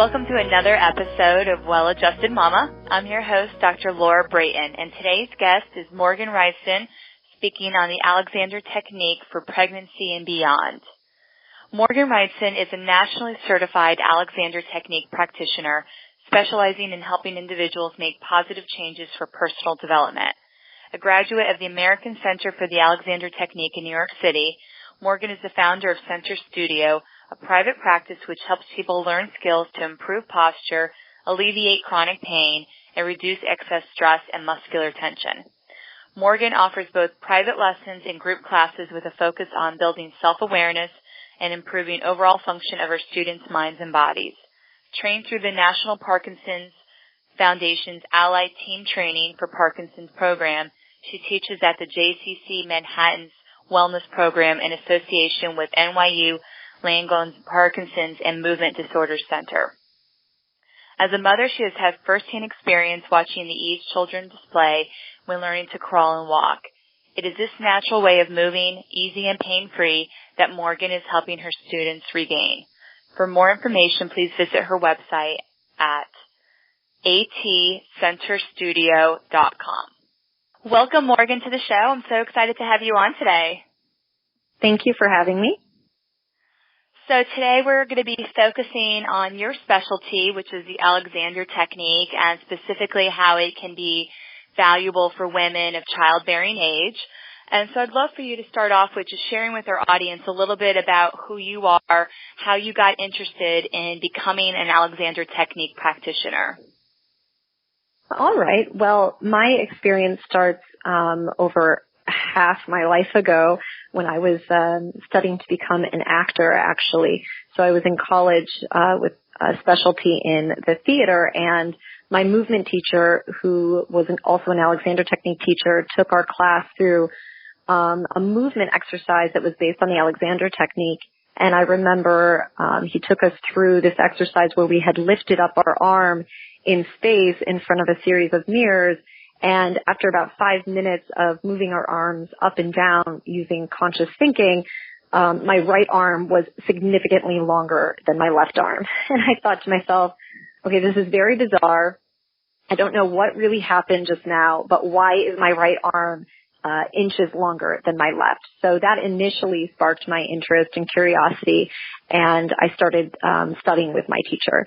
Welcome to another episode of Well-Adjusted Mama. I'm your host, Dr. Laura Brayton, and today's guest is Morgan Rysdon, speaking on the Alexander Technique for pregnancy and beyond. Morgan Rysdon is a nationally certified Alexander Technique practitioner specializing in helping individuals make positive changes for personal development. A graduate of the American Center for the Alexander Technique in New York City, Morgan is the founder of Center Studio, a private practice which helps people learn skills to improve posture, alleviate chronic pain, and reduce excess stress and muscular tension. Morgan offers both private lessons and group classes with a focus on building self-awareness and improving overall function of her students' minds and bodies. Trained through the National Parkinson Foundation's Allied Team Training for Parkinson's program, she teaches at the JCC Manhattan's Wellness Program in association with NYU Langone's Parkinson's and Movement Disorders Center. As a mother, she has had firsthand experience watching the Ease children display when learning to crawl and walk. It is this natural way of moving, easy and pain-free, that Morgan is helping her students regain. For more information, please visit her website at atcenterstudio.com. Welcome, Morgan, to the show. I'm so excited to have you on today. Thank you for having me. So today we're going to be focusing on your specialty, which is the Alexander Technique, and specifically how it can be valuable for women of childbearing age. And so I'd love for you to start off with just sharing with our audience a little bit about who you are, how you got interested in becoming an Alexander Technique practitioner. All right. Well, my experience starts over half my life ago when I was studying to become an actor, actually. So I was in college with a specialty in the theater, and my movement teacher, who was also an Alexander Technique teacher, took our class through a movement exercise that was based on the Alexander Technique. And I remember he took us through this exercise where we had lifted up our arm in space in front of a series of mirrors. And after about 5 minutes of moving our arms up and down using conscious thinking, my right arm was significantly longer than my left arm. And I thought to myself, okay, this is very bizarre. I don't know what really happened just now, but why is my right arm inches longer than my left? So that initially sparked my interest and curiosity, and I started studying with my teacher.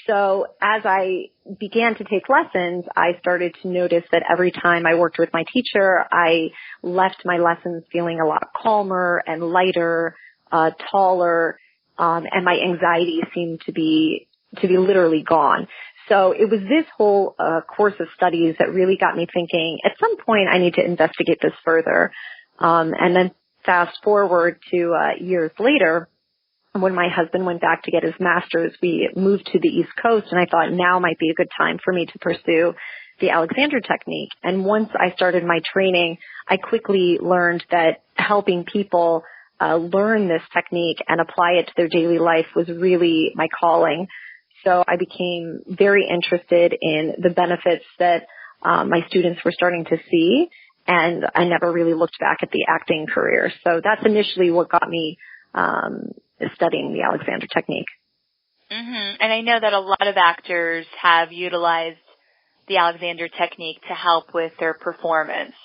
So as I began to take lessons, I started to notice that every time I worked with my teacher, I left my lessons feeling a lot calmer and lighter, taller, and my anxiety seemed to be literally gone. So it was this whole course of studies that really got me thinking, at some point I need to investigate this further. And then fast forward to years later, when my husband went back to get his master's, we moved to the East Coast, and I thought now might be a good time for me to pursue the Alexander Technique. And once I started my training, I quickly learned that helping people learn this technique and apply it to their daily life was really my calling. So I became very interested in the benefits that my students were starting to see, and I never really looked back at the acting career. So that's initially what got me studying the Alexander Technique. Mm-hmm. And I know that a lot of actors have utilized the Alexander Technique to help with their performance,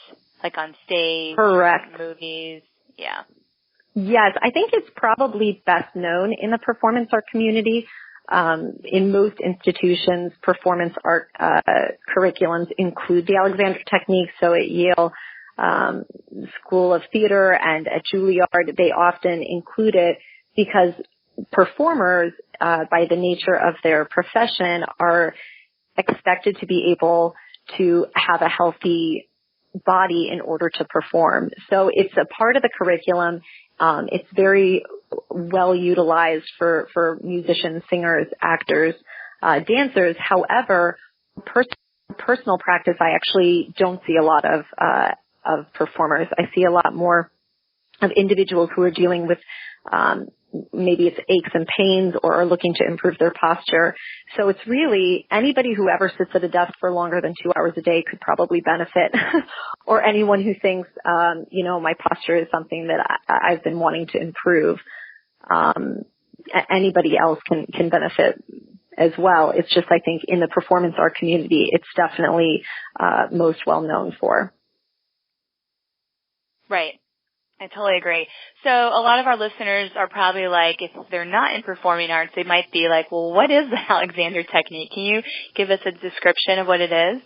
like on stage, correct, movies. Yeah. Yes, I think it's probably best known in the performance art community. In most institutions, performance art curriculums include the Alexander Technique. So at Yale School of Theater and at Juilliard, they often include it because performers, by the nature of their profession, are expected to be able to have a healthy body in order to perform. So it's a part of the curriculum. It's very well utilized for musicians, singers, actors, dancers. However, personal practice, I actually don't see a lot of performers. I see a lot more of individuals who are dealing with maybe it's aches and pains or are looking to improve their posture. So it's really anybody who ever sits at a desk for longer than 2 hours a day could probably benefit, or anyone who thinks, my posture is something that I've been wanting to improve. Anybody else can benefit as well. It's just, I think, in the performance art community, it's definitely most well known for. Right. I totally agree. So a lot of our listeners are probably like, if they're not in performing arts, they might be like, well, what is the Alexander technique? Can you give us a description of what it is?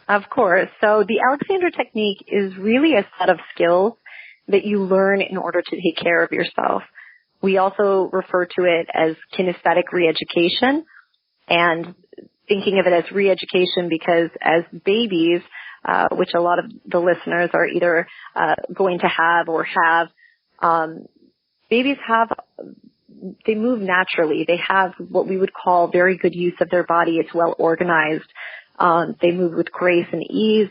Of course. So the Alexander technique is really a set of skills that you learn in order to take care of yourself. We also refer to it as kinesthetic re-education, and thinking of it as re-education because as babies, which a lot of the listeners are either going to have or have, babies they move naturally. They have what we would call very good use of their body. It's well organized. They move with grace and ease,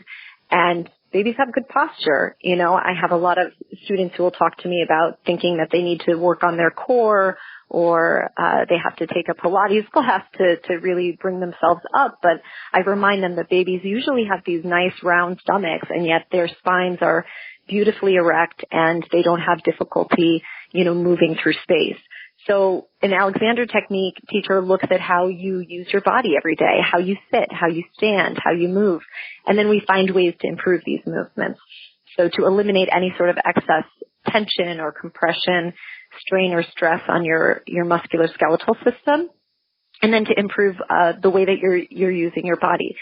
and babies have good posture. You know, I have a lot of students who will talk to me about thinking that they need to work on their core, or they have to take a Pilates class to really bring themselves up. But I remind them that babies usually have these nice round stomachs, and yet their spines are beautifully erect and they don't have difficulty, moving through space. So an Alexander technique teacher looks at how you use your body every day, how you sit, how you stand, how you move, and then we find ways to improve these movements. So to eliminate any sort of excess tension or compression, strain or stress on your muscular skeletal system, and then to improve the way that you're using your body.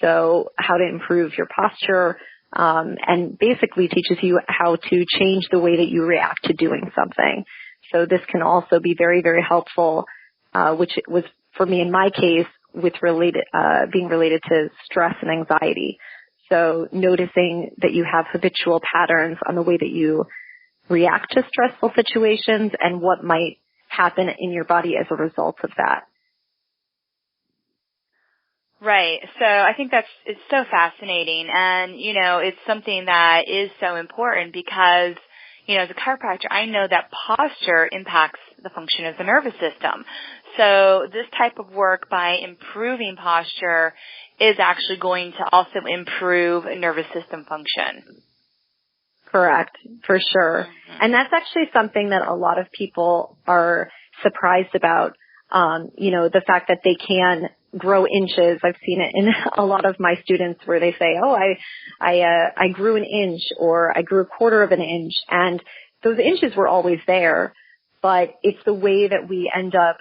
So how to improve your posture, and basically teaches you how to change the way that you react to doing something. So this can also be very, very helpful, which it was for me in my case with being related to stress and anxiety. So noticing that you have habitual patterns on the way that you react to stressful situations and what might happen in your body as a result of that. Right. So I think it's so fascinating, and it's something that is so important because as a chiropractor, I know that posture impacts the function of the nervous system. So this type of work by improving posture is actually going to also improve nervous system function. Correct, for sure. Mm-hmm. And that's actually something that a lot of people are surprised about, the fact that they can grow inches. I've seen it in a lot of my students where they say, oh, I grew an inch, or I grew a quarter of an inch. And those inches were always there, but it's the way that we end up,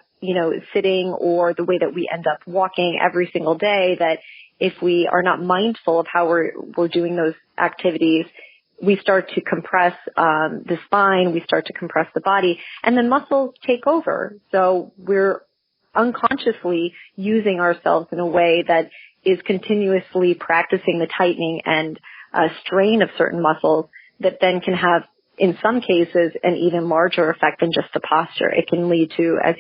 sitting, or the way that we end up walking every single day, that if we are not mindful of how we're doing those activities, we start to compress the spine, we start to compress the body, and then muscles take over. So we're unconsciously using ourselves in a way that is continuously practicing the tightening and strain of certain muscles that then can have, in some cases, an even larger effect than just the posture. It can lead to, as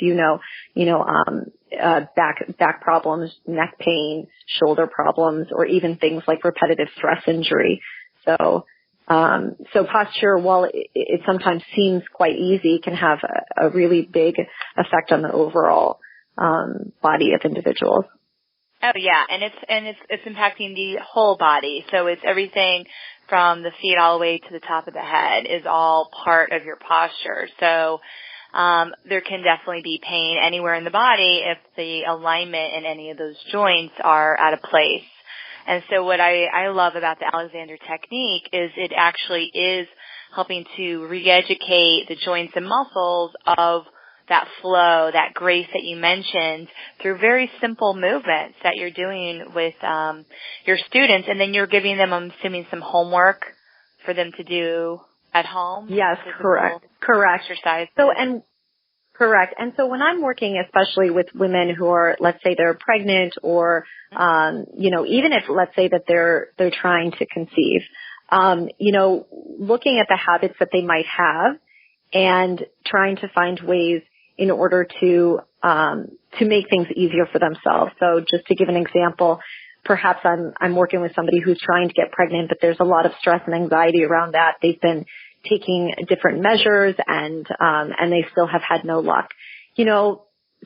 back problems, neck pain, shoulder problems, or even things like repetitive stress injury. So posture, while it sometimes seems quite easy, can have a really big effect on the overall body of individuals. Oh yeah, and it's impacting the whole body. So it's everything from the feet all the way to the top of the head is all part of your posture. So there can definitely be pain anywhere in the body if the alignment in any of those joints are out of place. And so what I love about the Alexander technique is it actually is helping to re-educate the joints and muscles of that flow, that grace that you mentioned, through very simple movements that you're doing with your students, and then you're giving them, I'm assuming, some homework for them to do at home. Yes, correct. Exercise. Correct. And so when I'm working, especially with women who are, let's say they're pregnant, or, even if, let's say that they're trying to conceive, looking at the habits that they might have and trying to find ways in order to make things easier for themselves. So just to give an example, perhaps I'm working with somebody who's trying to get pregnant, but there's a lot of stress and anxiety around that. They've been taking different measures and they still have had no luck.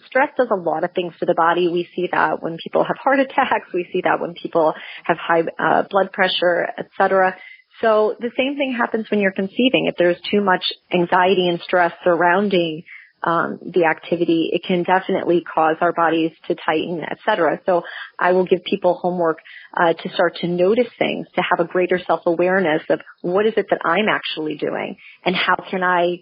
Stress does a lot of things to the body. We see that when people have heart attacks. We see that when people have high blood pressure, etc. So the same thing happens when you're conceiving. If there's too much anxiety and stress surrounding the activity, it can definitely cause our bodies to tighten, etc. So I will give people homework to start to notice things, to have a greater self-awareness of what is it that I'm actually doing and how can I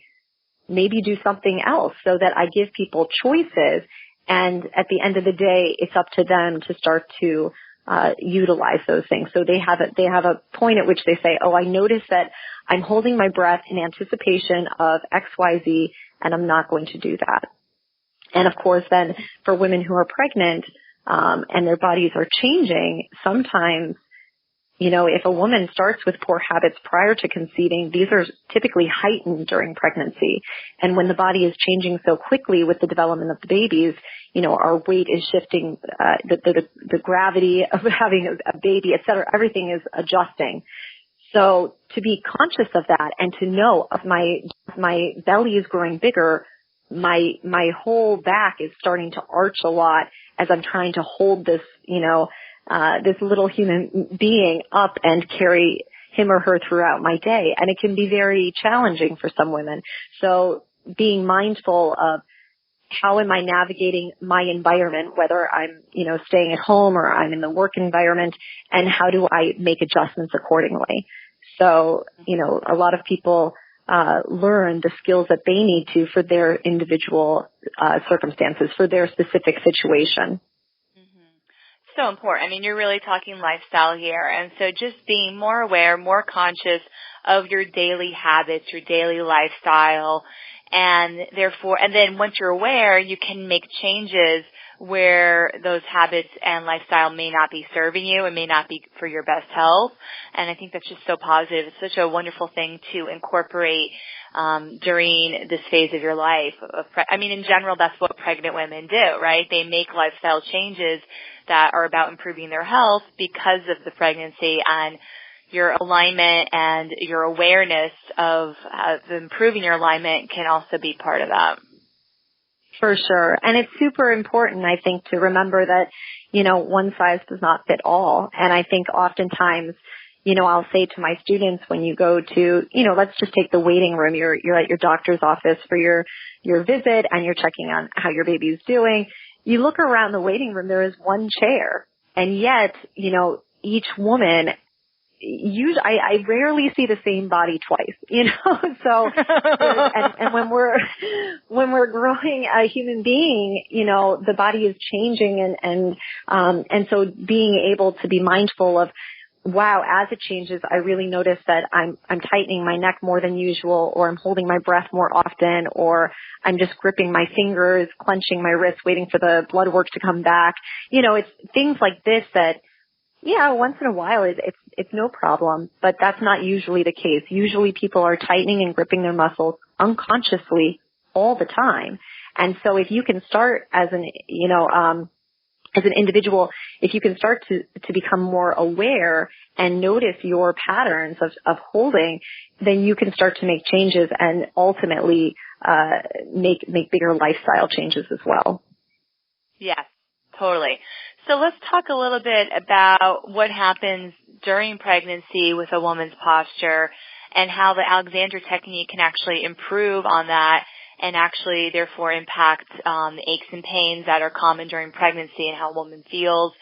maybe do something else, so that I give people choices. And at the end of the day, it's up to them to start to utilize those things. So they have a point at which they say, oh, I notice that I'm holding my breath in anticipation of XYZ, and I'm not going to do that. And of course, then for women who are pregnant and their bodies are changing, sometimes, if a woman starts with poor habits prior to conceiving, these are typically heightened during pregnancy. And when the body is changing so quickly with the development of the babies, our weight is shifting, the gravity of having a baby, et cetera, everything is adjusting. So to be conscious of that and to know if my belly is growing bigger, my whole back is starting to arch a lot as I'm trying to hold this, this little human being up and carry him or her throughout my day. And it can be very challenging for some women. So being mindful of how am I navigating my environment, whether I'm, staying at home or I'm in the work environment, and how do I make adjustments accordingly? So, a lot of people learn the skills that they need to for their individual circumstances, for their specific situation. So important. I mean, you're really talking lifestyle here. And so just being more aware, more conscious of your daily habits, your daily lifestyle, and then once you're aware, you can make changes where those habits and lifestyle may not be serving you and may not be for your best health. And I think that's just so positive. It's such a wonderful thing to incorporate during this phase of your life. In general, that's what pregnant women do, right? They make lifestyle changes that are about improving their health because of the pregnancy, and your alignment and your awareness of improving your alignment can also be part of that. For sure. And it's super important, I think, to remember that, one size does not fit all. And I think oftentimes, I'll say to my students when you go to, let's just take the waiting room. You're at your doctor's office for your visit and you're checking on how your baby's doing. You look around the waiting room, there is one chair. And yet, each woman, I rarely see the same body twice, so, and when we're growing a human being, the body is changing and so being able to be mindful of, wow, as it changes, I really notice that I'm tightening my neck more than usual, or I'm holding my breath more often, or I'm just gripping my fingers, clenching my wrists, waiting for the blood work to come back. It's things like this that, yeah, once in a while it's no problem, but that's not usually the case. Usually people are tightening and gripping their muscles unconsciously all the time. And so if you can start as an individual, if you can start to become more aware and notice your patterns of holding, then you can start to make changes and ultimately make bigger lifestyle changes as well. Yes, totally. So let's talk a little bit about what happens during pregnancy with a woman's posture and how the Alexander technique can actually improve on that and actually therefore impact the aches and pains that are common during pregnancy and how a woman feels.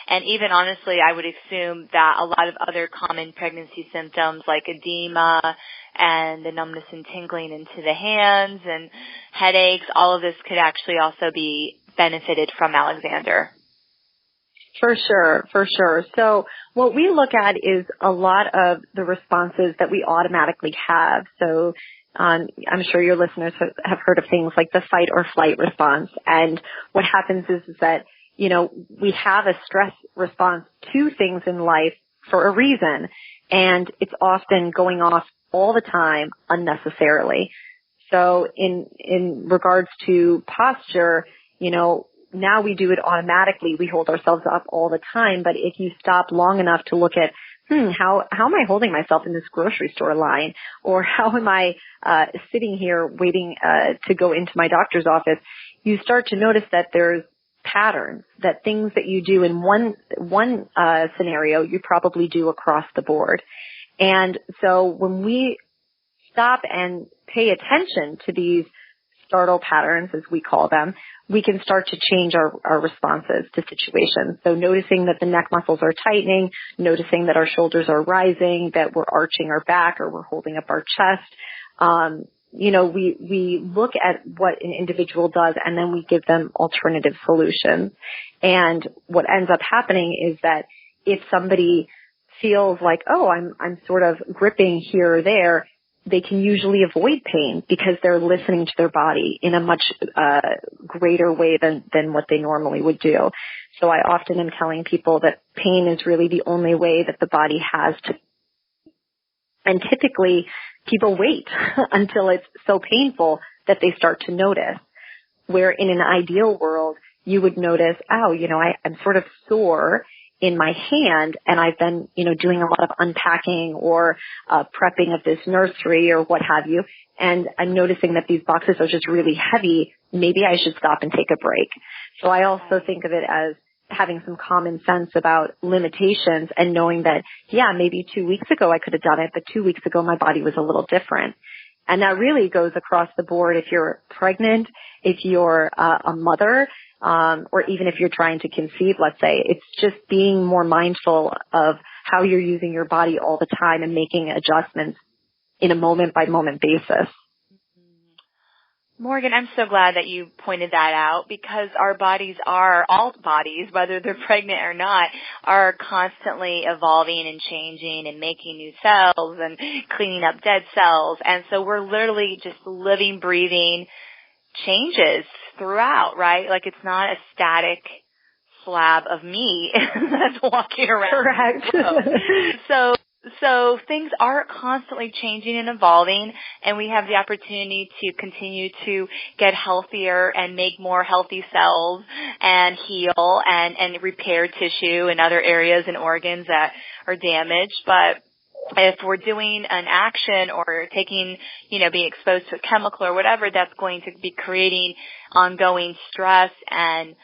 And even honestly, I would assume that a lot of other common pregnancy symptoms like edema and the numbness and tingling into the hands and headaches, all of this could actually also be benefited from Alexander. For sure. So what we look at is a lot of the responses that we automatically have. So I'm sure your listeners have heard of things like the fight or flight response. And what happens is that, we have a stress response to things in life for a reason. And it's often going off all the time unnecessarily. So in regards to posture, now we do it automatically. We hold ourselves up all the time. But if you stop long enough to look at, how am I holding myself in this grocery store line? Or how am I sitting here waiting to go into my doctor's office? You start to notice that there's patterns, that things that you do in one scenario, you probably do across the board. And so when we stop and pay attention to these startle patterns, as we call them, we can start to change our responses to situations. So noticing that the neck muscles are tightening, noticing that our shoulders are rising, that we're arching our back or we're holding up our chest. We look at what an individual does and then we give them alternative solutions. And what ends up happening is that if somebody feels like, oh, I'm sort of gripping here or there, they can usually avoid pain because they're listening to their body in a much greater way than what they normally would do. So I often am telling people that pain is really the only way that the body has to. And typically people wait until it's so painful that they start to notice. Where in an ideal world, you would notice, oh, I'm sort of sore in my hand and I've been, doing a lot of unpacking or prepping of this nursery or what have you. And I'm noticing that these boxes are just really heavy. Maybe I should stop and take a break. So I also think of it as having some common sense about limitations and knowing that, yeah, maybe 2 weeks ago I could have done it, but 2 weeks ago my body was a little different. And that really goes across the board if you're pregnant, if you're a mother, or even if you're trying to conceive, let's say. It's just being more mindful of how you're using your body all the time and making adjustments in a moment-by-moment basis. Morgan, I'm so glad that you pointed that out because our bodies are, all bodies, whether they're pregnant or not, are constantly evolving and changing and making new cells and cleaning up dead cells. And so we're literally just living, breathing changes throughout, right? Like it's not a static slab of meat that's walking around. Correct. So things are constantly changing and evolving, and we have the opportunity to continue to get healthier and make more healthy cells and heal and repair tissue and other areas and organs that are damaged. But if we're doing an action or taking, being exposed to a chemical or whatever, that's going to be creating ongoing stress and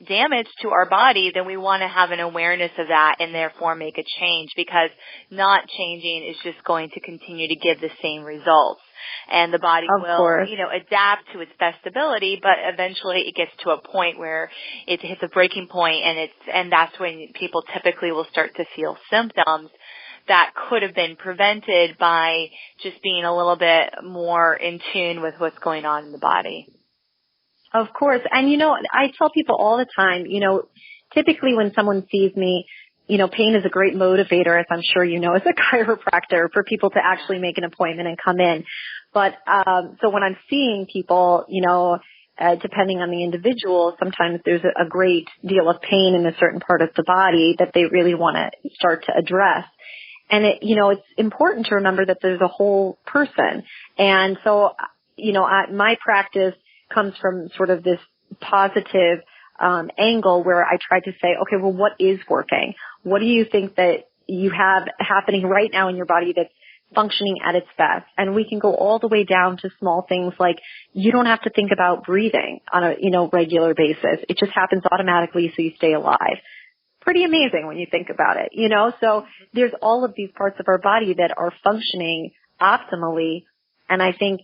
damage to our body, then we want to have an awareness of that and therefore make a change, because not changing is just going to continue to give the same results. And the body will, adapt to its best ability, but eventually it gets to a point where it hits a breaking point, and that's when people typically will start to feel symptoms that could have been prevented by just being a little bit more in tune with what's going on in the body. Of course. And, I tell people all the time, typically when someone sees me, pain is a great motivator, as I'm sure you know, as a chiropractor, for people to actually make an appointment and come in. But, so when I'm seeing people, depending on the individual, sometimes there's a great deal of pain in a certain part of the body that they really want to start to address. And it's important to remember that there's a whole person. And so, my practice comes from sort of this positive angle where I try to say, okay, well, what is working? What do you think that you have happening right now in your body that's functioning at its best? And we can go all the way down to small things like you don't have to think about breathing on a regular basis. It just happens automatically, so you stay alive. Pretty amazing when you think about it, So there's all of these parts of our body that are functioning optimally, and I think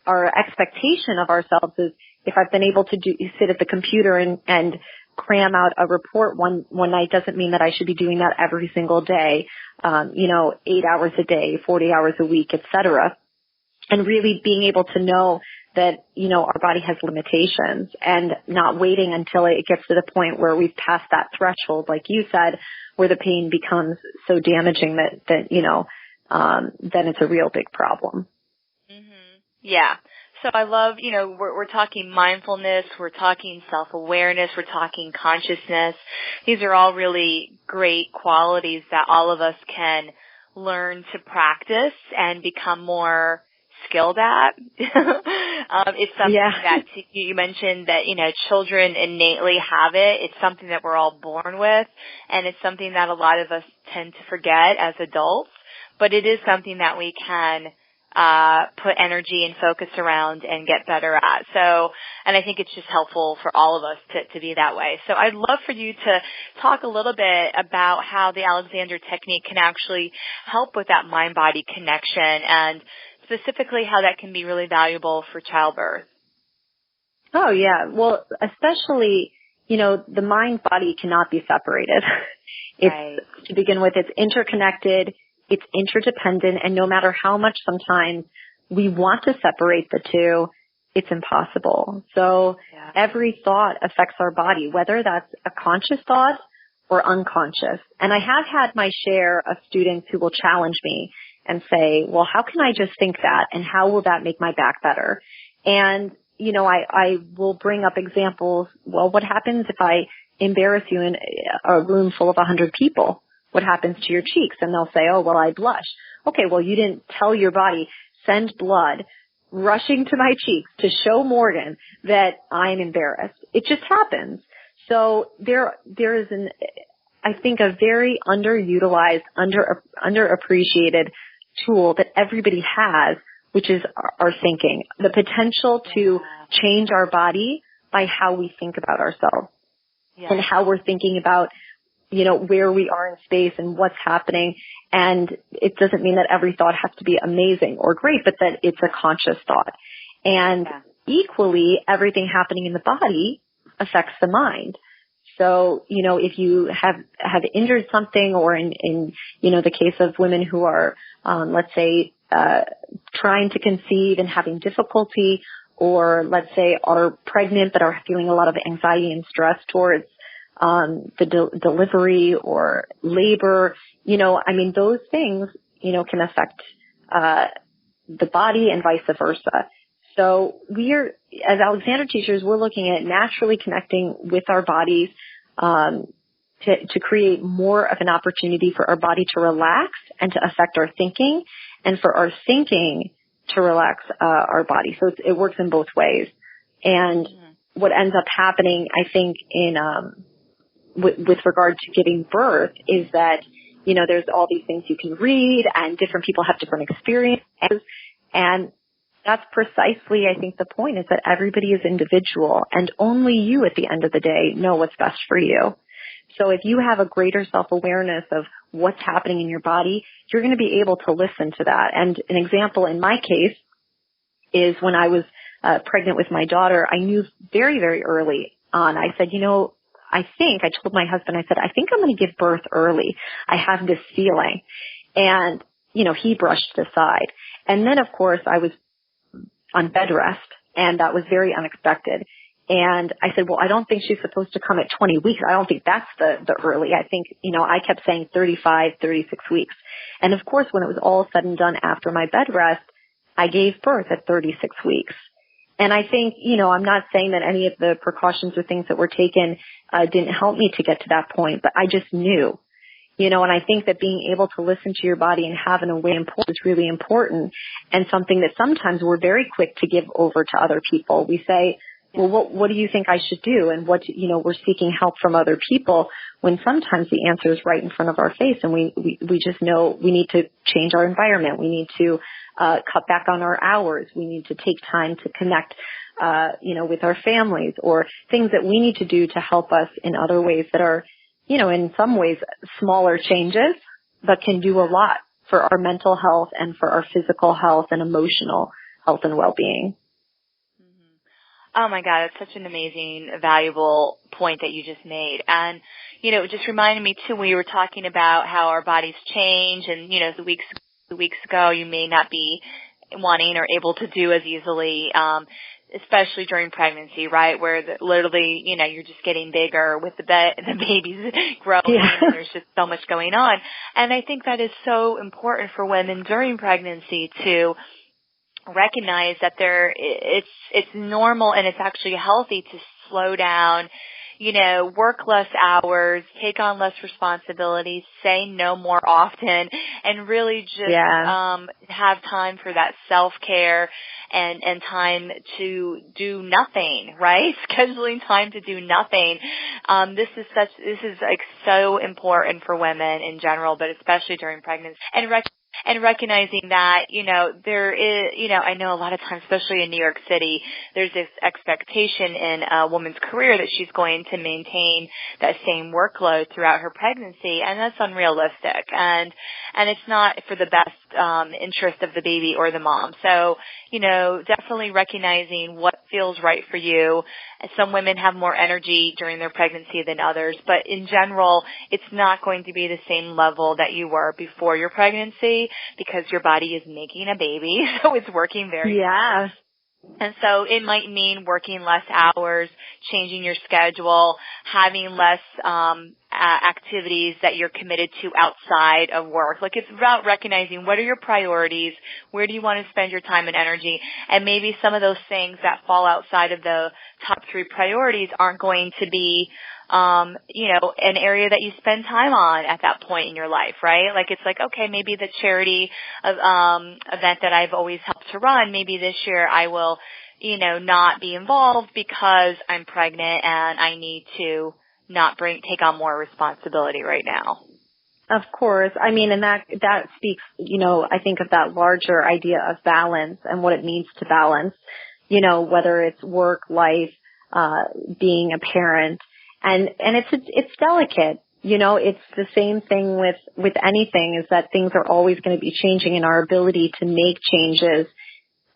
our expectation of ourselves is if I've been able to sit at the computer and cram out a report one night doesn't mean that I should be doing that every single day, 8 hours a day, 40 hours a week, et cetera. And really being able to know that, our body has limitations and not waiting until it gets to the point where we've passed that threshold, like you said, where the pain becomes so damaging that then it's a real big problem. Yeah. So I love, we're talking mindfulness, we're talking self-awareness, we're talking consciousness. These are all really great qualities that all of us can learn to practice and become more skilled at. It's something that you mentioned that, children innately have it. It's something that we're all born with, and it's something that a lot of us tend to forget as adults, but it is something that we can put energy and focus around and get better at. So, and I think it's just helpful for all of us to be that way. So I'd love for you to talk a little bit about how the Alexander technique can actually help with that mind-body connection and specifically how that can be really valuable for childbirth. Oh, yeah. Well, especially, the mind-body cannot be separated. Right. To begin with, it's interconnected, it's interdependent, and no matter how much sometimes we want to separate the two, it's impossible. So every thought affects our body, whether that's a conscious thought or unconscious. And I have had my share of students who will challenge me and say, well, how can I just think that? And how will that make my back better? And, I will bring up examples. Well, what happens if I embarrass you in a room full of 100 people? What happens to your cheeks? And they'll say, oh, well, I blush. Okay, well, you didn't tell your body, send blood rushing to my cheeks to show Morgan that I'm embarrassed. It just happens. So there is I think, a very underutilized, underappreciated tool that everybody has, which is our thinking. The potential to change our body by how we think about ourselves and how we're thinking about, where we are in space and what's happening. And it doesn't mean that every thought has to be amazing or great, but that it's a conscious thought. And equally, everything happening in the body affects the mind. So, if you have injured something, or in the case of women who are, let's say, trying to conceive and having difficulty, or let's say are pregnant but are feeling a lot of anxiety and stress towards the delivery or labor, those things, can affect the body and vice versa. So as Alexander teachers, we're looking at naturally connecting with our bodies to create more of an opportunity for our body to relax and to affect our thinking, and for our thinking to relax our body. So it works in both ways. And what ends up happening, I think, with regard to giving birth is that, there's all these things you can read, and different people have different experiences. And that's precisely, I think, the point, is that everybody is individual, and only you at the end of the day know what's best for you. So if you have a greater self-awareness of what's happening in your body, you're going to be able to listen to that. And an example in my case is when I was pregnant with my daughter, I knew very, very early on. I said, I told my husband, I said, I think I'm going to give birth early. I have this feeling. And, he brushed it aside. And then, of course, I was on bed rest, and that was very unexpected. And I said, well, I don't think she's supposed to come at 20 weeks. I don't think that's the early. I think, I kept saying 35, 36 weeks. And of course, when it was all said and done after my bed rest, I gave birth at 36 weeks. And I think, I'm not saying that any of the precautions or things that were taken didn't help me to get to that point, but I just knew, and I think that being able to listen to your body and have an awareness is really important, and something that sometimes we're very quick to give over to other people. We say, well, what do you think I should do? And we're seeking help from other people, when sometimes the answer is right in front of our face, and we just know we need to change our environment. We need to cut back on our hours. We need to take time to connect, with our families, or things that we need to do to help us in other ways that are, in some ways smaller changes, but can do a lot for our mental health and for our physical health and emotional health and well-being. Oh my God, it's such an amazing, valuable point that you just made. And, it just reminded me too, when you were talking about how our bodies change, and, the weeks ago you may not be wanting or able to do as easily, especially during pregnancy, right? Where literally, you're just getting bigger with the baby's growing, and there's just so much going on. And I think that is so important for women during pregnancy to recognize that it's normal, and it's actually healthy to slow down, work less hours, take on less responsibilities, say no more often, and really just have time for that self-care and time to do nothing, right? Scheduling time to do nothing. This is like so important for women in general, but especially during pregnancy. and recognizing that, there is, I know a lot of times, especially in New York City, there's this expectation in a woman's career that she's going to maintain that same workload throughout her pregnancy, and that's unrealistic. And it's not for the best interest of the baby or the mom. So, definitely recognizing what feels right for you. Some women have more energy during their pregnancy than others, but in general, it's not going to be the same level that you were before your pregnancy because your body is making a baby, so it's working very hard. And so it might mean working less hours, changing your schedule, having less activities that you're committed to outside of work. Like, it's about recognizing what are your priorities, where do you want to spend your time and energy, and maybe some of those things that fall outside of the top 3 priorities aren't going to be an area that you spend time on at that point in your life, right? Like, it's like, okay, maybe the charity event that I've always helped to run, maybe this year I will, not be involved because I'm pregnant and I need to not take on more responsibility right now. Of course. I mean, and that speaks, I think of that larger idea of balance and what it means to balance, whether it's work, life, being a parent. And it's delicate. It's the same thing with anything, is that things are always going to be changing, and our ability to make changes,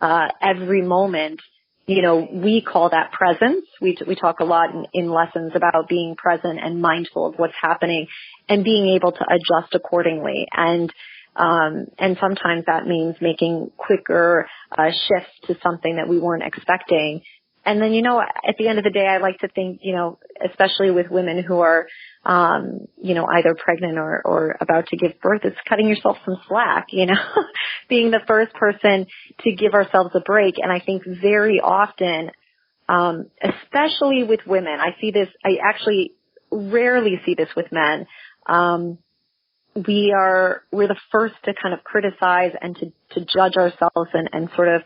every moment, we call that presence. We talk a lot in lessons about being present and mindful of what's happening and being able to adjust accordingly. And sometimes that means making quicker, shifts to something that we weren't expecting. And then, at the end of the day, I like to think, especially with women who are, either pregnant or about to give birth, it's cutting yourself some slack, being the first person to give ourselves a break. And I think very often, especially with women, I actually rarely see this with men. We're the first to kind of criticize and to judge ourselves and sort of,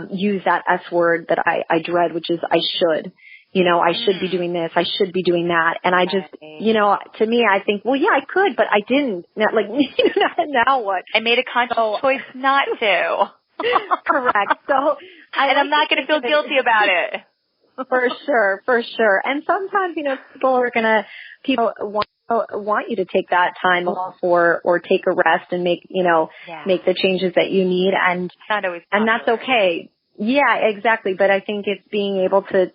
use that S word that I dread, which is I should. I should be doing this. I should be doing that. And I just, to me, I think, well, yeah, I could, but I didn't. Now what? I made a conscious choice not to. Correct. So, I'm not going to feel guilty about it. For sure. And sometimes, people want you to take that time off or take a rest and make the changes that you need, and not always and that's okay. Yeah, exactly. But I think it's being able to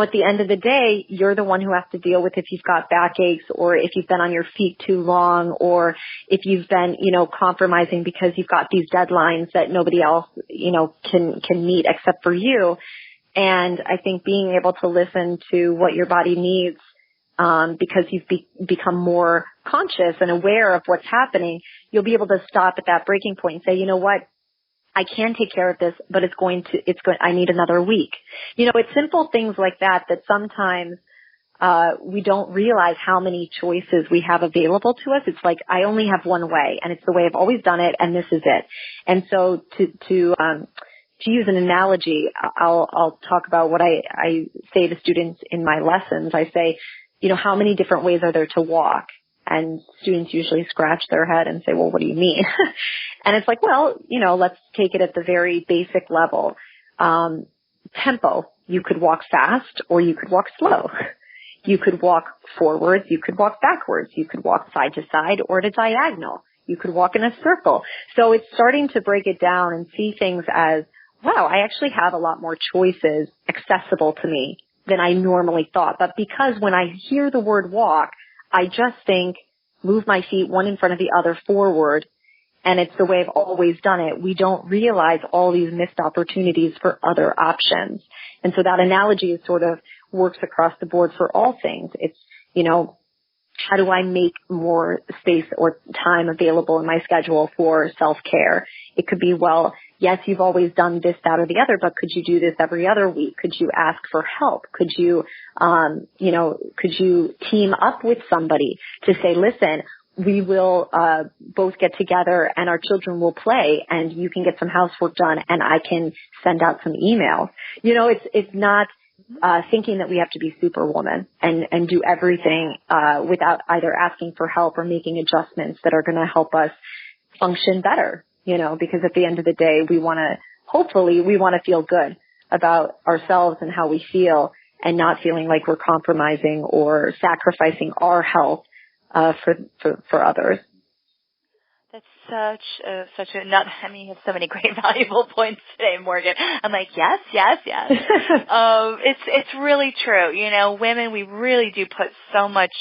at the end of the day, you're the one who has to deal with if you've got backaches, or if you've been on your feet too long, or if you've been, compromising because you've got these deadlines that nobody else, can meet except for you. And I think being able to listen to what your body needs, because you've become more conscious and aware of what's happening, you'll be able to stop at that breaking point and say, you know what, I can take care of this, but I need another week. It's simple things like that sometimes, we don't realize how many choices we have available to us. It's like, I only have one way, and it's the way I've always done it, and this is it. And so to use an analogy, I'll talk about what I say to students in my lessons. I say, how many different ways are there to walk? And students usually scratch their head and say, well, what do you mean? And it's like, well, let's take it at the very basic level. Tempo. You could walk fast or you could walk slow. You could walk forwards. You could walk backwards. You could walk side to side or at a diagonal. You could walk in a circle. So it's starting to break it down and see things as, wow, I actually have a lot more choices accessible to me than I normally thought. But because when I hear the word walk, I just think move my feet one in front of the other forward, and it's the way I've always done it. We don't realize all these missed opportunities for other options. And so that analogy is sort of works across the board for all things. It's, how do I make more space or time available in my schedule for self-care? It could be, well, yes, you've always done this, that, or the other, but could you do this every other week? Could you ask for help? Could you, could you team up with somebody to say, listen, we will both get together and our children will play and you can get some housework done and I can send out some emails. It's not thinking that we have to be superwoman and do everything without either asking for help or making adjustments that are going to help us function better, because at the end of the day, hopefully we want to feel good about ourselves and how we feel, and not feeling like we're compromising or sacrificing our health for others. That's you have so many great valuable points today, Morgan. I'm like, yes. It's really true. Women, we really do put so much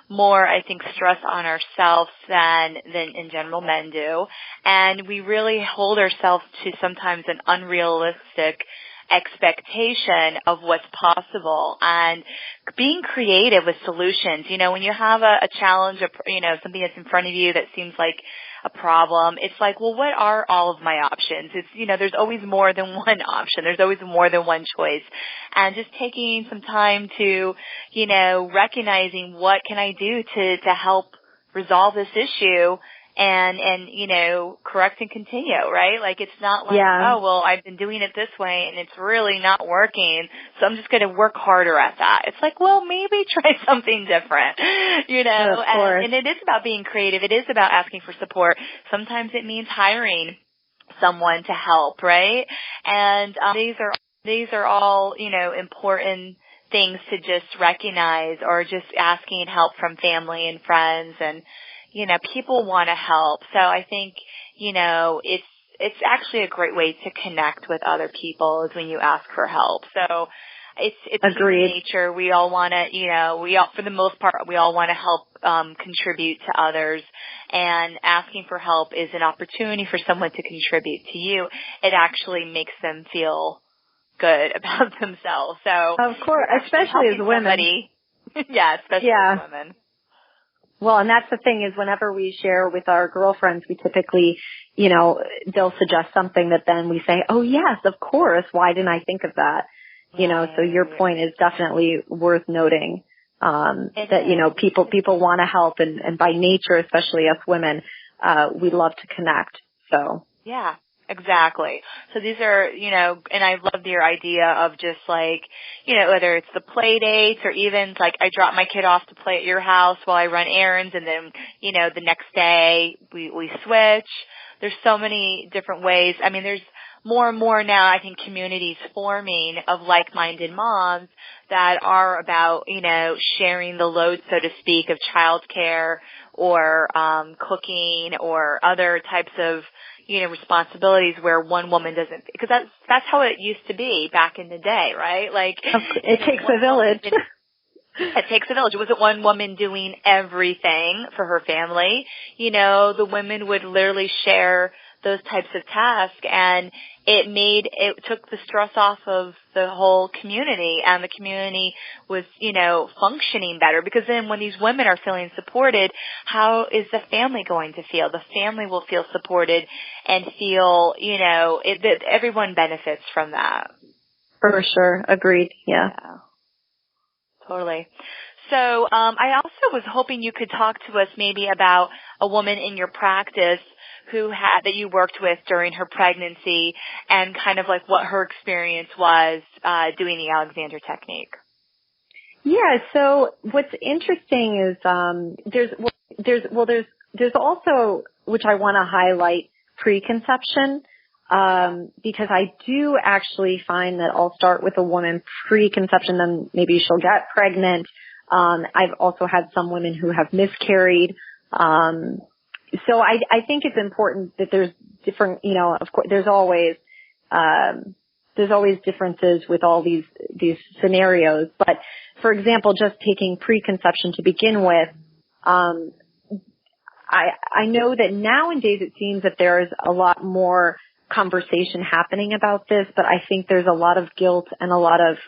more, I think, stress on ourselves than in general men do. And we really hold ourselves to sometimes an unrealistic expectation of what's possible, and being creative with solutions. When you have a challenge, something that's in front of you that seems like a problem, it's like, well, what are all of my options? It's, there's always more than one option. There's always more than one choice. And just taking some time to, recognizing what can I do to help resolve this issue and correct and continue, right? Like, it's not like, oh, well, I've been doing it this way and it's really not working, so I'm just going to work harder at that. It's like, well, maybe try something different, and it is about being creative. It is about asking for support. Sometimes it means hiring someone to help, right? And these are all, important things to just recognize, or just asking help from family and friends, and people want to help. So I think, it's actually a great way to connect with other people is when you ask for help. So it's human nature. We all want to, for the most part, we all want to help contribute to others. And asking for help is an opportunity for someone to contribute to you. It actually makes them feel good about themselves. So of course, especially as women. Especially as women. Well, and that's the thing is whenever we share with our girlfriends, we typically, they'll suggest something that then we say, oh, yes, of course. Why didn't I think of that? So your point is definitely worth noting, that, people want to help, and by nature, especially us women, we love to connect. So. Yeah. Exactly. So these are, and I love your idea of just like, whether it's the play dates, or even like I drop my kid off to play at your house while I run errands, and then, the next day we switch. There's so many different ways. I mean, there's more and more now, I think, communities forming of like-minded moms that are about, sharing the load, so to speak, of childcare or cooking or other types of responsibilities where one woman doesn't, because that's how it used to be back in the day, right? Like, it takes a village. It takes a village. It wasn't one woman doing everything for her family. The women would literally share those types of tasks, and it took the stress off of the whole community, and the community was, functioning better, because then when these women are feeling supported, how is the family going to feel? The family will feel supported and feel, that everyone benefits from that. For sure. Agreed. Yeah. Totally. So, I also was hoping you could talk to us maybe about a woman in your practice that you worked with during her pregnancy, and kind of like what her experience was doing the Alexander technique. Yeah. So what's interesting is there's also, which I want to highlight, preconception, because I do actually find that I'll start with a woman preconception, then maybe she'll get pregnant. I've also had some women who have miscarried. So I think it's important that there's different, of course, there's always differences with all these scenarios. But for example, just taking preconception to begin with, I know that nowadays it seems that there is a lot more conversation happening about this, but I think there's a lot of guilt and a lot of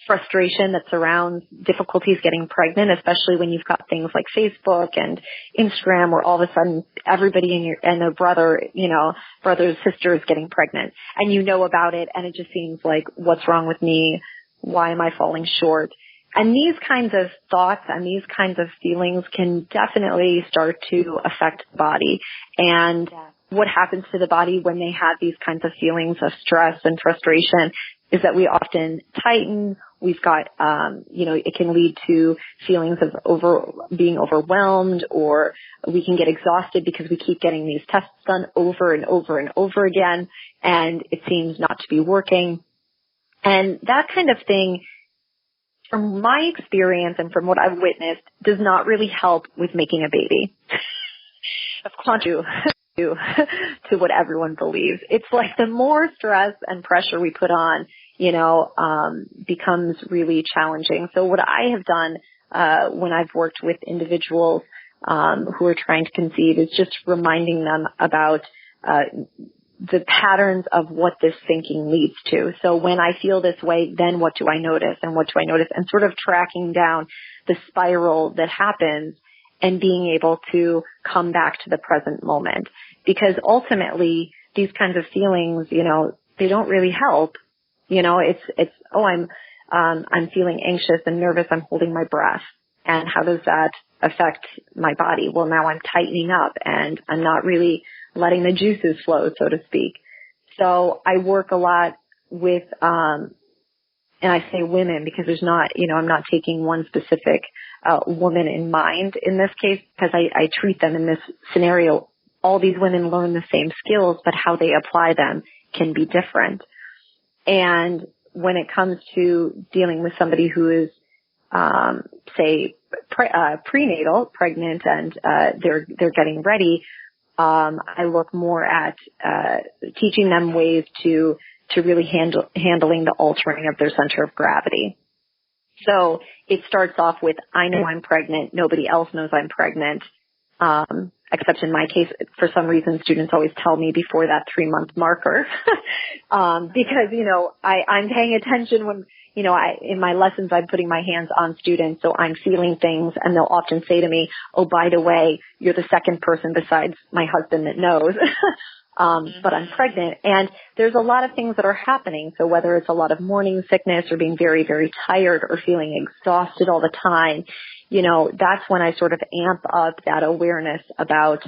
frustration that surrounds difficulties getting pregnant, especially when you've got things like Facebook and Instagram, where all of a sudden everybody and their brothers, sisters getting pregnant, and about it, and it just seems like, what's wrong with me? Why am I falling short? And these kinds of thoughts and these kinds of feelings can definitely start to affect the body. And what happens to the body when they have these kinds of feelings of stress and frustration, is that we often tighten. We've got, it can lead to feelings of being overwhelmed, or we can get exhausted because we keep getting these tests done over and over and over again, and it seems not to be working. And that kind of thing, from my experience and from what I've witnessed, does not really help with making a baby. Of course, to what everyone believes. It's like the more stress and pressure we put on, becomes really challenging. So what I have done when I've worked with individuals who are trying to conceive is just reminding them about the patterns of what this thinking leads to. So when I feel this way, then what do I notice, and what do I notice, and sort of tracking down the spiral that happens and being able to come back to the present moment. Because ultimately, these kinds of feelings, they don't really help. I'm feeling anxious and nervous. I'm holding my breath. And how does that affect my body? Well, now I'm tightening up and I'm not really letting the juices flow, so to speak. So I work a lot with, and I say women because there's not, I'm not taking one specific woman in mind in this case, because I treat them in this scenario. All these women learn the same skills, but how they apply them can be different. And when it comes to dealing with somebody who is, say, prenatal, pregnant, and they're getting ready, I look more at teaching them ways to really handling the altering of their center of gravity. So it starts off with, I know I'm pregnant. Nobody else knows I'm pregnant. Except in my case, for some reason, students always tell me before that 3-month marker, because, I'm paying attention when, in my lessons, I'm putting my hands on students, so I'm feeling things, and they'll often say to me, oh, by the way, you're the second person besides my husband that knows, but I'm pregnant. And there's a lot of things that are happening. So whether it's a lot of morning sickness or being very, very tired or feeling exhausted all the time, that's when I sort of amp up that awareness about,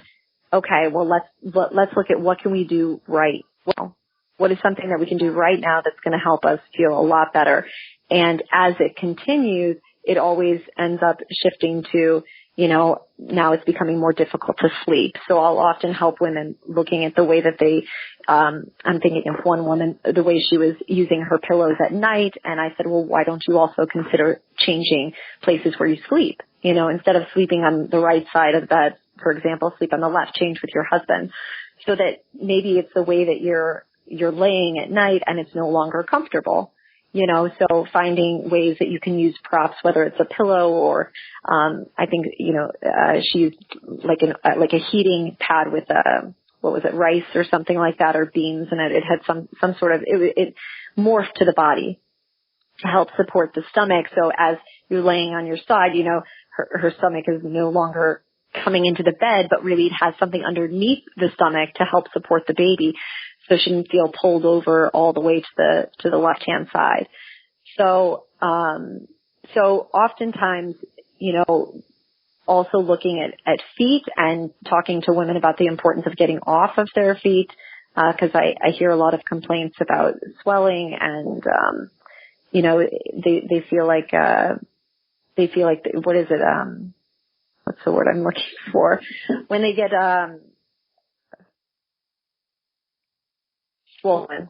okay, well, let's look at what can we do right. Well, what is something that we can do right now that's going to help us feel a lot better? And as it continues, it always ends up shifting to, now it's becoming more difficult to sleep. So I'll often help women looking at the way that they, I'm thinking of one woman, the way she was using her pillows at night. And I said, well, why don't you also consider changing places where you sleep? Instead of sleeping on the right side of the bed, for example, sleep on the left, change with your husband, so that maybe it's the way that you're laying at night and it's no longer comfortable. So finding ways that you can use props, whether it's a pillow or, I think, she used like a heating pad with rice or something like that, or beans, and it had some sort of, it morphed to the body to help support the stomach. So as you're laying on your side, her stomach is no longer coming into the bed, but really it has something underneath the stomach to help support the baby, so she didn't feel pulled over all the way to the left-hand side. So oftentimes, also looking at feet and talking to women about the importance of getting off of their feet, because I hear a lot of complaints about swelling and, they feel like, what is it? What's the word I'm looking for? When they get, swollen,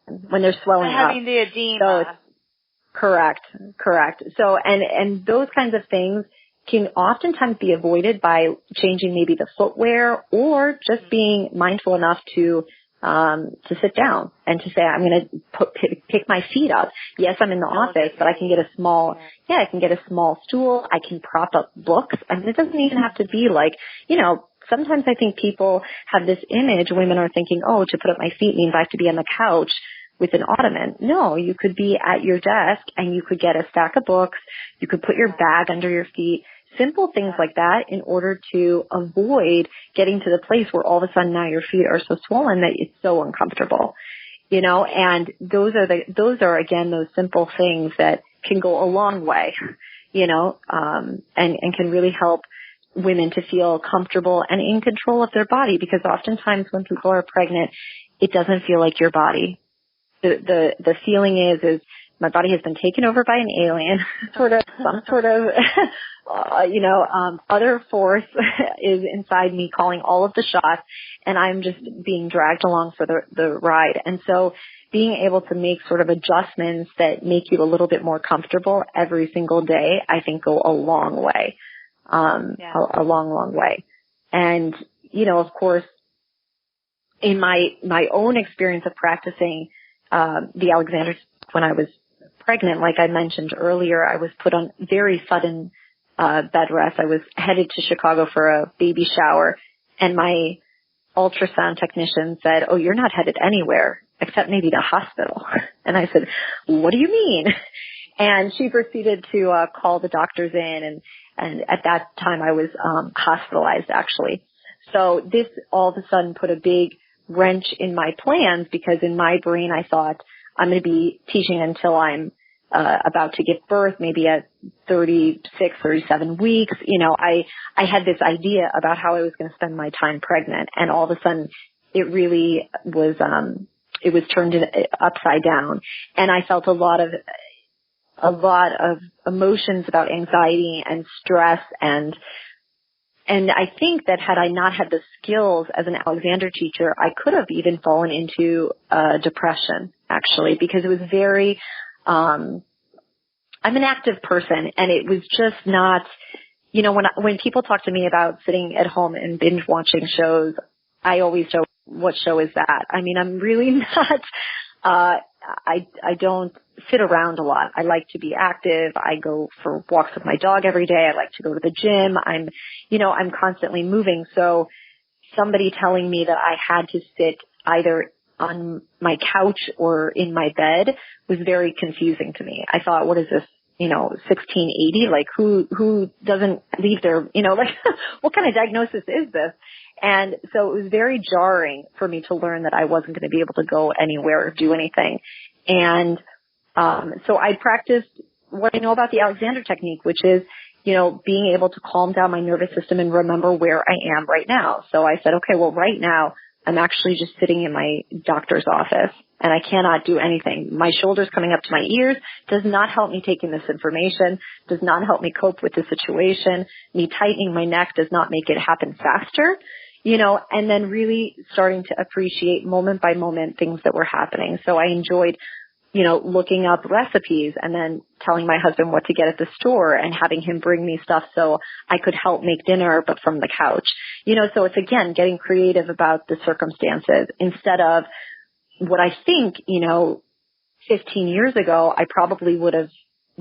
when they're swelling up. Having the edema. So it's, correct. So, and those kinds of things can oftentimes be avoided by changing maybe the footwear, or just being mindful enough to sit down and to say, I'm going to pick my feet up. Yes, I'm in the office, but I can get a small stool. I can prop up books. I mean, it doesn't even have to be like, sometimes I think people have this image, women are thinking, oh, to put up my feet means I have to be on the couch with an ottoman. No, you could be at your desk and you could get a stack of books. You could put your bag under your feet. Simple things like that, in order to avoid getting to the place where all of a sudden now your feet are so swollen that it's so uncomfortable, and those are again, those simple things that can go a long way, and can really help women to feel comfortable and in control of their body, because oftentimes when people are pregnant, it doesn't feel like your body. the feeling is my body has been taken over by an alien, some sort of, other force is inside me calling all of the shots, and I'm just being dragged along for the ride. And so being able to make sort of adjustments that make you a little bit more comfortable every single day, I think go a long way, a long way. And, of course, in my own experience of practicing the Alexander when I was pregnant, like I mentioned earlier, I was put on very sudden bed rest. I was headed to Chicago for a baby shower, and my ultrasound technician said, "Oh, you're not headed anywhere except maybe the hospital." And I said, "What do you mean?" And she proceeded to call the doctors in, and at that time I was hospitalized, actually. So this all of a sudden put a big wrench in my plans, because in my brain I thought I'm going to be teaching until I'm about to give birth, maybe at 36, 37 weeks. I had this idea about how I was going to spend my time pregnant, and all of a sudden it really was, it was turned upside down, and I felt a lot of emotions about anxiety and stress, and I think that had I not had the skills as an Alexander teacher, I could have even fallen into depression, actually, because it was very, I'm an active person, and it was just not, when people talk to me about sitting at home and binge watching shows, I always joke, what show is that? I mean, I'm really not, I don't sit around a lot. I like to be active. I go for walks with my dog every day. I like to go to the gym. I'm constantly moving. So somebody telling me that I had to sit either on my couch or in my bed was very confusing to me. I thought, what is this, 1680? Like who doesn't leave their, what kind of diagnosis is this? And so it was very jarring for me to learn that I wasn't going to be able to go anywhere or do anything. And so I practiced what I know about the Alexander technique, which is, being able to calm down my nervous system and remember where I am right now. So I said, okay, well, right now I'm actually just sitting in my doctor's office, and I cannot do anything. My shoulders coming up to my ears does not help me take in this information, does not help me cope with the situation. Me tightening my neck does not make it happen faster, and then really starting to appreciate moment by moment things that were happening. So I enjoyed looking up recipes and then telling my husband what to get at the store and having him bring me stuff so I could help make dinner, but from the couch. So it's, again, getting creative about the circumstances instead of what I think, 15 years ago, I probably would have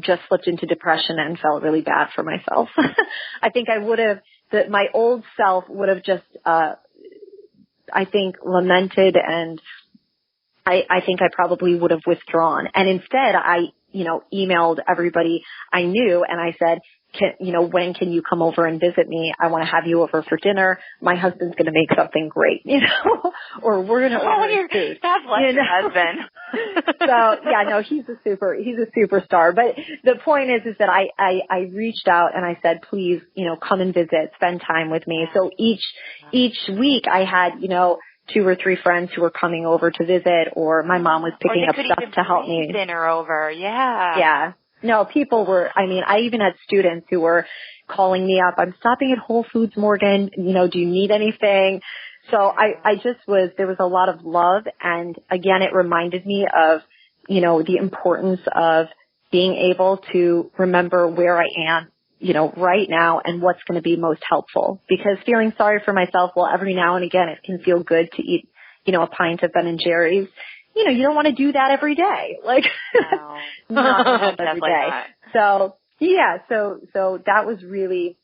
just slipped into depression and felt really bad for myself. I think I would have, that my old self would have just, I think, lamented, and I think I probably would have withdrawn. And instead I, emailed everybody I knew, and I said, when can you come over and visit me? I want to have you over for dinner. My husband's going to make something great, or we're going to order food. That's like your husband. So yeah, no, he's a superstar. But the point is that I reached out and I said, please, come and visit, spend time with me. So each week I had, 2 or 3 friends who were coming over to visit, or my mom was picking up stuff to help me. Dinner over, yeah. Yeah. No, people were, I even had students who were calling me up. I'm stopping at Whole Foods, Morgan. Do you need anything? So I just there was a lot of love. And again, it reminded me of, the importance of being able to remember where I am, right now and what's going to be most helpful. Because feeling sorry for myself, well, every now and again, it can feel good to eat, a pint of Ben & Jerry's. You don't want to do that every day. Like, no. Not every day. So, yeah, so that was really,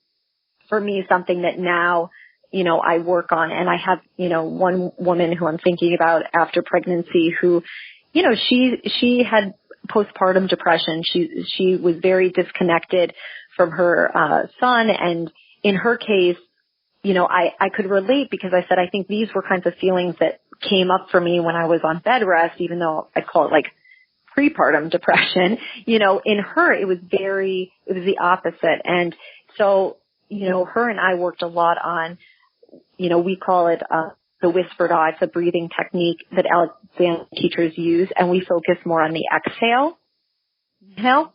for me, something that now, I work on. And I have, one woman who I'm thinking about after pregnancy who, she had postpartum depression. She was very disconnected from her son. And in her case, I could relate, because I said, I think these were kinds of feelings that came up for me when I was on bed rest, even though I call it like prepartum depression. In her, it was the opposite. And so, her and I worked a lot on, we call it the whispered R. It's a breathing technique that Alexander teachers use, and we focus more on the exhale. Inhale.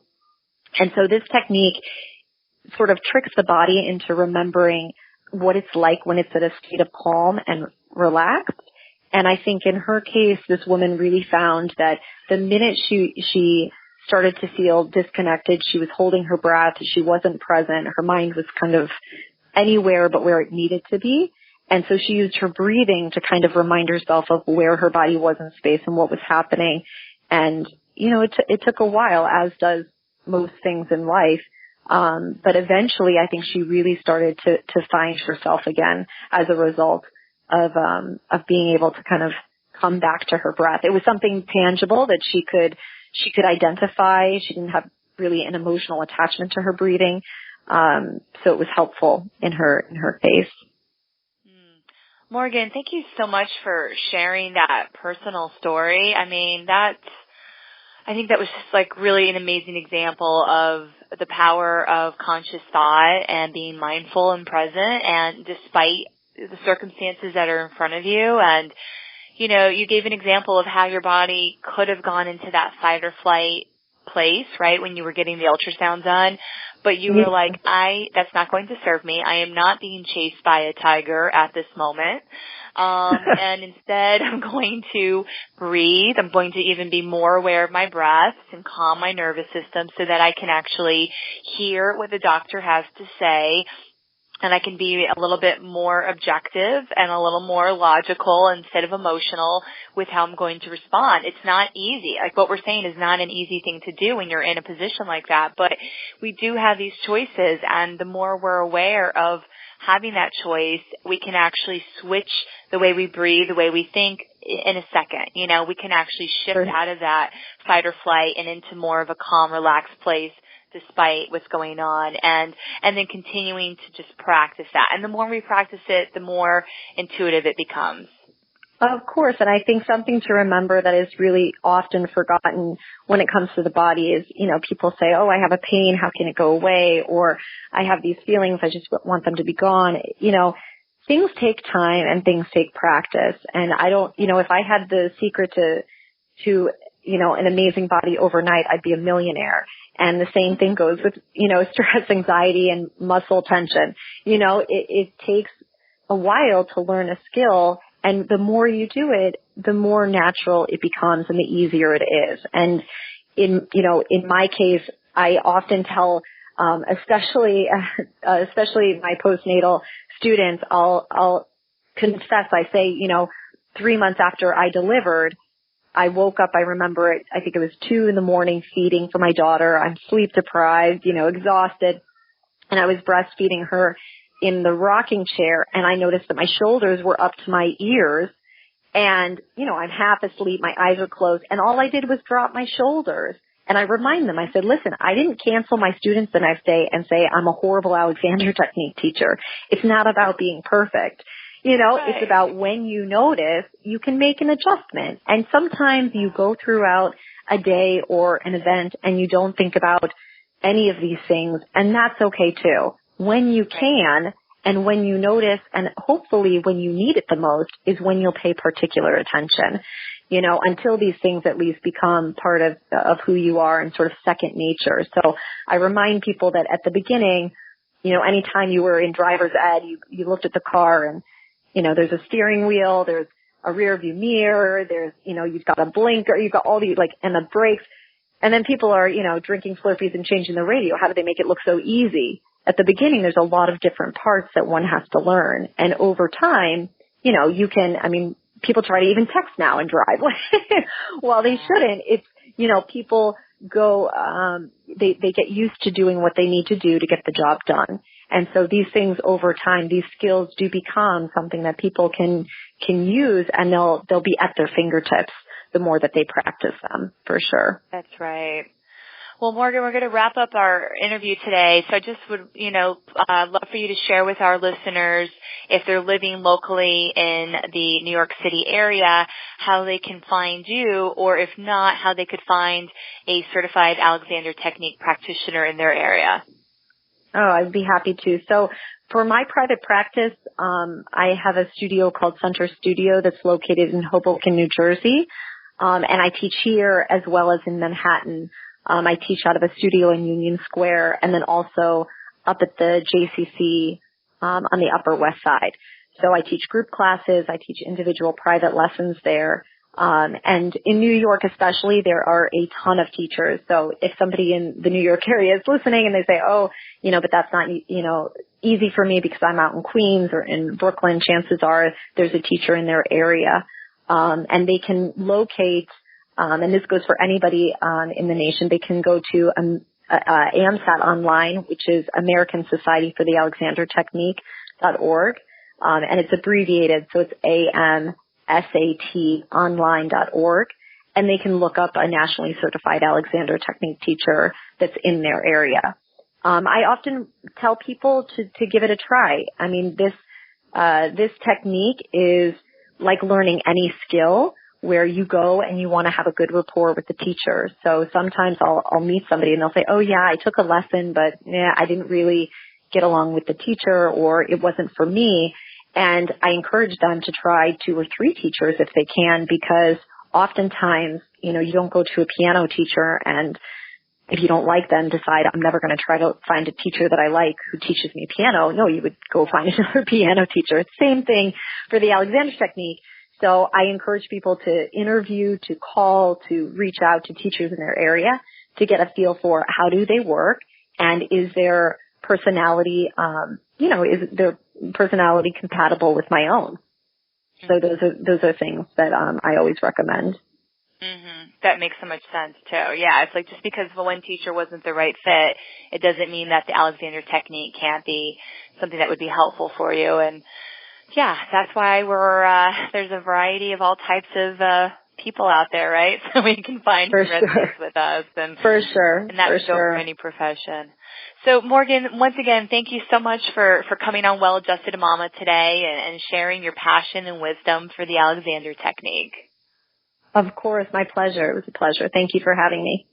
And so this technique sort of tricks the body into remembering what it's like when it's at a state of calm and relaxed. And I think in her case, this woman really found that the minute she started to feel disconnected, she was holding her breath, she wasn't present, her mind was kind of anywhere but where it needed to be. And so she used her breathing to kind of remind herself of where her body was in space and what was happening. And, you know, it took a while, as does most things in life. But eventually I think she really started to find herself again as a result of being able to kind of come back to her breath. It was something tangible that she could identify. She didn't have really an emotional attachment to her breathing. So it was helpful in her case. Morgan, thank you so much for sharing that personal story. I mean, I think that was just like really an amazing example of the power of conscious thought and being mindful and present, and despite the circumstances that are in front of you. And, you know, you gave an example of how your body could have gone into that fight or flight place, right, when you were getting the ultrasound done, but you were like, that's not going to serve me. I am not being chased by a tiger at this moment. And instead I'm going to breathe. I'm going to even be more aware of my breath and calm my nervous system so that I can actually hear what the doctor has to say. And I can be a little bit more objective and a little more logical instead of emotional with how I'm going to respond. It's not easy. Like what we're saying is not an easy thing to do when you're in a position like that. But we do have these choices, and the more we're aware of having that choice, we can actually switch the way we breathe, the way we think in a second. You know, we can actually shift out of that fight or flight and into more of a calm, relaxed place, despite what's going on, and then continuing to just practice that. And the more we practice it, the more intuitive it becomes. Of course, and I think something to remember that is really often forgotten when it comes to the body is, you know, people say, oh, I have a pain, how can it go away? Or I have these feelings, I just want them to be gone. You know, things take time and things take practice. And I don't, you know, if I had the secret to, you know, an amazing body overnight, I'd be a millionaire. And the same thing goes with, you know, stress, anxiety, and muscle tension. You know, it takes a while to learn a skill, and the more you do it, the more natural it becomes and the easier it is. And in my case, I often tell, especially my postnatal students, I'll confess, I say, you know, 3 months after I delivered, I woke up, I remember it, I think it was 2 a.m, feeding for my daughter. I'm sleep deprived, you know, exhausted. And I was breastfeeding her in the rocking chair, and I noticed that my shoulders were up to my ears. And, you know, I'm half asleep, my eyes are closed, and all I did was drop my shoulders. And I remind them, I said, listen, I didn't cancel my students the next day and say I'm a horrible Alexander technique teacher. It's not about being perfect. You know, It's about when you notice, you can make an adjustment. And sometimes you go throughout a day or an event and you don't think about any of these things, and that's okay too. When you can and when you notice, and hopefully when you need it the most, is when you'll pay particular attention. You know, until these things at least become part of who you are and sort of second nature. So I remind people that at the beginning, you know, anytime you were in driver's ed, you looked at the car and, you know, there's a steering wheel, there's a rear view mirror, there's, you know, you've got a blinker, you've got all these, like, and the brakes. And then people are, you know, drinking Slurpees and changing the radio. How do they make it look so easy? At the beginning, there's a lot of different parts that one has to learn. And over time, you know, you can, I mean, people try to even text now and drive. While they shouldn't, it's, you know, people go, they get used to doing what they need to do to get the job done. And so these things over time, these skills do become something that people can use, and they'll be at their fingertips the more that they practice them, for sure. That's right. Well, Morgan, we're going to wrap up our interview today. So I just would, you know, love for you to share with our listeners, if they're living locally in the New York City area, how they can find you, or if not, how they could find a certified Alexander Technique practitioner in their area. Oh, I'd be happy to. So for my private practice, I have a studio called Center Studio that's located in Hoboken, New Jersey. And I teach here as well as in Manhattan. I teach out of a studio in Union Square and then also up at the JCC on the Upper West Side. So I teach group classes. I teach individual private lessons there. And in New York especially, there are a ton of teachers. So if somebody in the New York area is listening and they say, oh, but that's not, easy for me because I'm out in Queens or in Brooklyn, chances are there's a teacher in their area. And they can locate, and this goes for anybody in the nation, they can go to AMSAT online, which is American Society for the Alexander Technique.org. And it's abbreviated, so it's AMSATonline.org. And they can look up a nationally certified Alexander Technique teacher that's in their area. I often tell people to give it a try. I mean, this technique is like learning any skill where you go and you want to have a good rapport with the teacher. So sometimes I'll meet somebody and they'll say, oh yeah, I took a lesson, but I didn't really get along with the teacher or it wasn't for me. And I encourage them to try 2 or 3 teachers if they can, because oftentimes, you don't go to a piano teacher and if you don't like them, decide I'm never going to try to find a teacher that I like who teaches me piano. No, you would go find another piano teacher. Same thing for the Alexander Technique. So I encourage people to interview, to call, to reach out to teachers in their area to get a feel for how do they work and is their personality, is their personality compatible with my own. So those are things that I always recommend. Mm-hmm. That makes so much sense too. Yeah, it's like just because the one teacher wasn't the right fit, it doesn't mean that the Alexander Technique can't be something that would be helpful for you. And yeah, that's why there's a variety of all types of people out there, right? So we can find who resonates with us, and for sure, and that's so for any profession. So Morgan, once again, thank you so much for coming on Well Adjusted Mama today and sharing your passion and wisdom for the Alexander Technique. Of course, my pleasure. It was a pleasure. Thank you for having me.